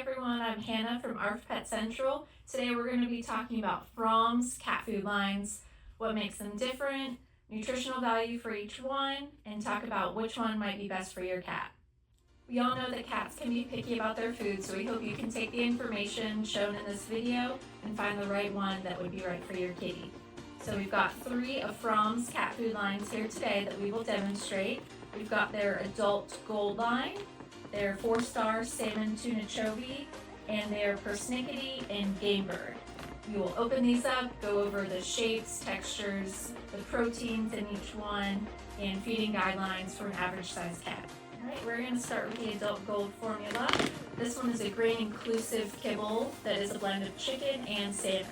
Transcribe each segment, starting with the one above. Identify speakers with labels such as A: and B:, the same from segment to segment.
A: everyone, I'm Hannah from ARF Pet Central. Today we're going to be talking about Fromm's cat food lines, what makes them different, nutritional value for each one, and talk about which one might be best for your cat. We all know that cats can be picky about their food, so we hope you can take the information shown in this video and find the right one that would be right for your kitty. So we've got 3 of Fromm's cat food lines here today that we will demonstrate. We've got their adult gold line, their 4-star salmon tuna chovy, and their persnickety and game bird. We will open these up, go over the shapes, textures, the proteins in each one, and feeding guidelines for an average sized cat. Alright, we're going to start with the adult gold formula. This one is a grain inclusive kibble that is a blend of chicken and salmon.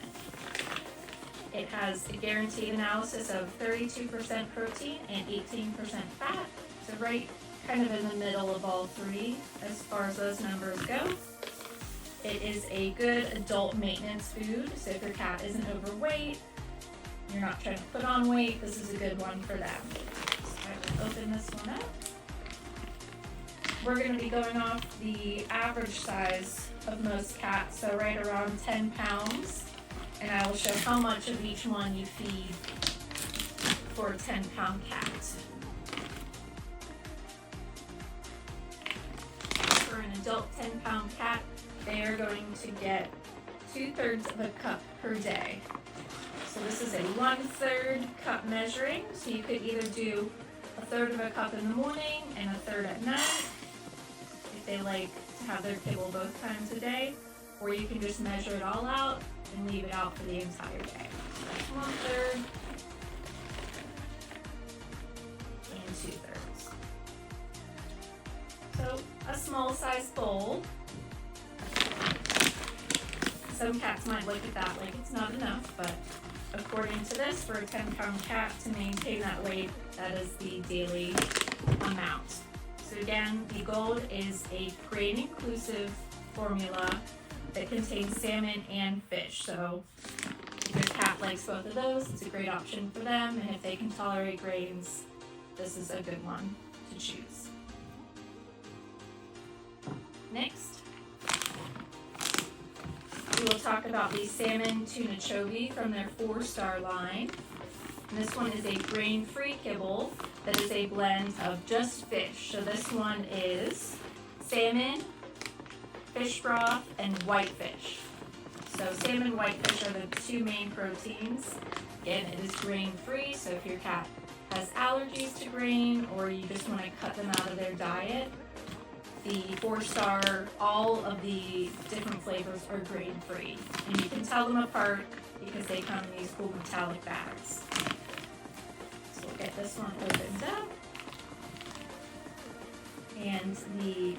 A: It has a guaranteed analysis of 32% protein and 18% fat, so right kind of in the middle of all 3 as far as those numbers go. It is a good adult maintenance food, so if your cat isn't overweight, you're not trying to put on weight, this is a good one for them. So I will open this one up. We're going to be going off the average size of most cats, so right around 10 pounds. And I will show how much of each one you feed for a 10-pound cat. For an adult 10-pound cat, they are going to get 2/3 of a cup per day. So this is a 1/3 cup measuring, so you could either do 1/3 of a cup in the morning and 1/3 at night, if they like to have their kibble both times a day, or you can just measure it all out and leave it out for the entire day. So that's 1/3 and 2/3. So a small size bowl. Some cats might look at that like it's not enough, but according to this, for a 10-pound cat to maintain that weight, that is the daily amount. So again, the gold is a grain inclusive formula that contains salmon and fish. So if your cat likes both of those, it's a great option for them. And if they can tolerate grains, this is a good one to choose. Next, we will talk about the salmon tuna chovy from their 4-star line. And this one is a grain-free kibble that is a blend of just fish. So this one is salmon, fish broth, and whitefish. So salmon and whitefish are the 2 main proteins. Again, it is grain-free, so if your cat has allergies to grain or you just want to cut them out of their diet, the 4-star, all of the different flavors are grain-free. And you can tell them apart because they come in these cool metallic bags. So we'll get this one opened up. And the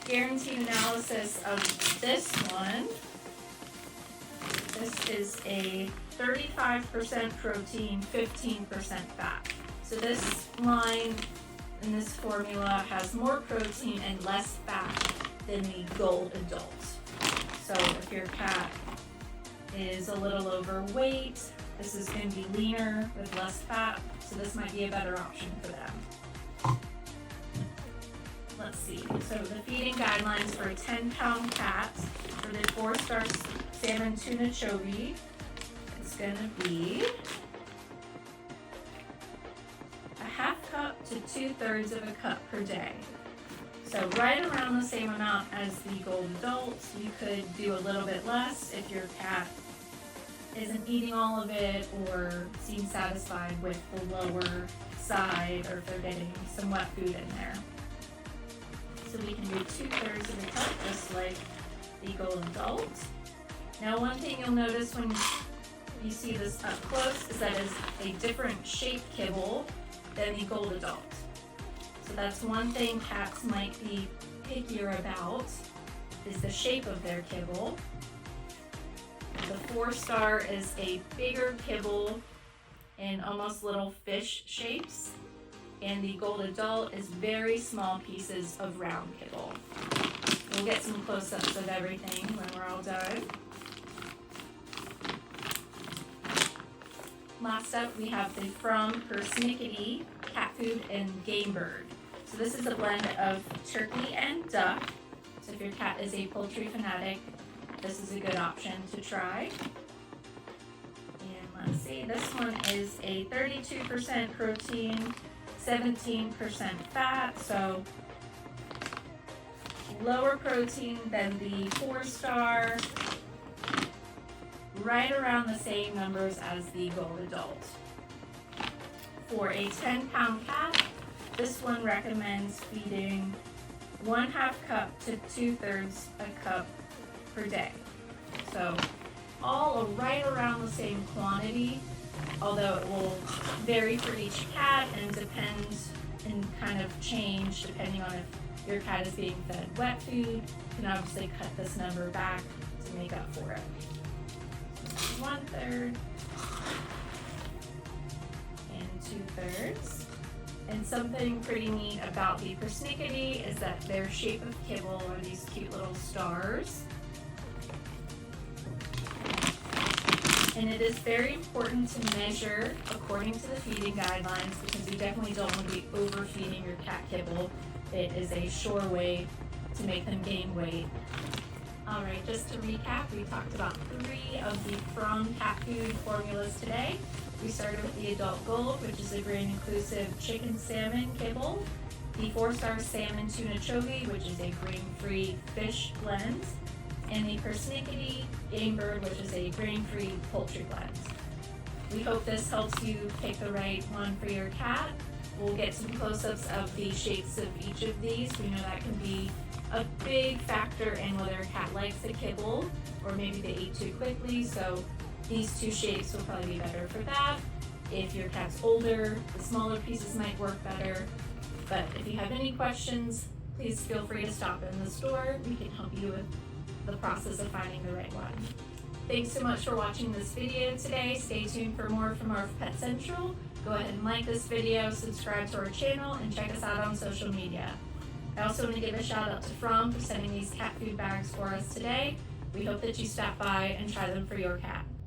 A: guaranteed analysis of this one, this is a 35% protein, 15% fat. So this line in this formula has more protein and less fat than the gold adult. So if your cat is a little overweight, this is going to be leaner with less fat, so this might be a better option for them. Let's see, so the feeding guidelines for a 10-pound cat for the 4-star salmon tuna chovy is going to be a 1/2 cup to 2/3 of a cup per day. So right around the same amount as the gold adult. You could do a little bit less if your cat isn't eating all of it or seems satisfied with the lower side, or if they're getting some wet food in there. So we can do 2/3 of a cup, just like the gold adult. Now one thing you'll notice when you see this up close is that it's a different shaped kibble than the gold adult. So that's one thing cats might be pickier about, is the shape of their kibble. The 4-star is a bigger kibble in almost little fish shapes, and the gold adult is very small pieces of round kibble. We'll get some close-ups of everything when we're all done. Last up, we have the Fromm persnickety cat food and game bird. So this is a blend of turkey and duck. So if your cat is a poultry fanatic, this is a good option to try. And let's see, this one is a 32% protein, 17% fat, so lower protein than the 4-star, right around the same numbers as the Gold Adult. For a 10-pound cat, this one recommends feeding 1/2 cup to 2/3 a cup per day. So all right around the same quantity, although it will vary for each cat and depend and kind of change depending on if your cat is being fed wet food. You can obviously cut this number back to make up for it. 1/3 and 2/3. And something pretty neat about the persnickety is that their shape of kibble are these cute little stars. And it is very important to measure according to the feeding guidelines because you definitely don't want to be overfeeding your cat kibble. It is a sure way to make them gain weight. Alright, just to recap, we talked about 3 of the Fromm cat food formulas today. We started with the Adult Gold, which is a grain-inclusive chicken salmon kibble, the 4-star salmon tuna chogi, which is a grain-free fish blend, and the persnickety game bird, which is a grain-free poultry blend. We hope this helps you pick the right one for your cat. We'll get some close-ups of the shapes of each of these. We know that can be a big factor in whether a cat likes the kibble or maybe they eat too quickly, so these 2 shapes will probably be better for that. If your cat's older, the smaller pieces might work better. But if you have any questions, please feel free to stop in the store. We can help you with the process of finding the right one. Thanks so much for watching this video today. Stay tuned for more from our Pet Central. Go ahead and like this video, subscribe to our channel, and check us out on social media. I also want to give a shout out to Fromm for sending these cat food bags for us today. We hope that you stop by and try them for your cat.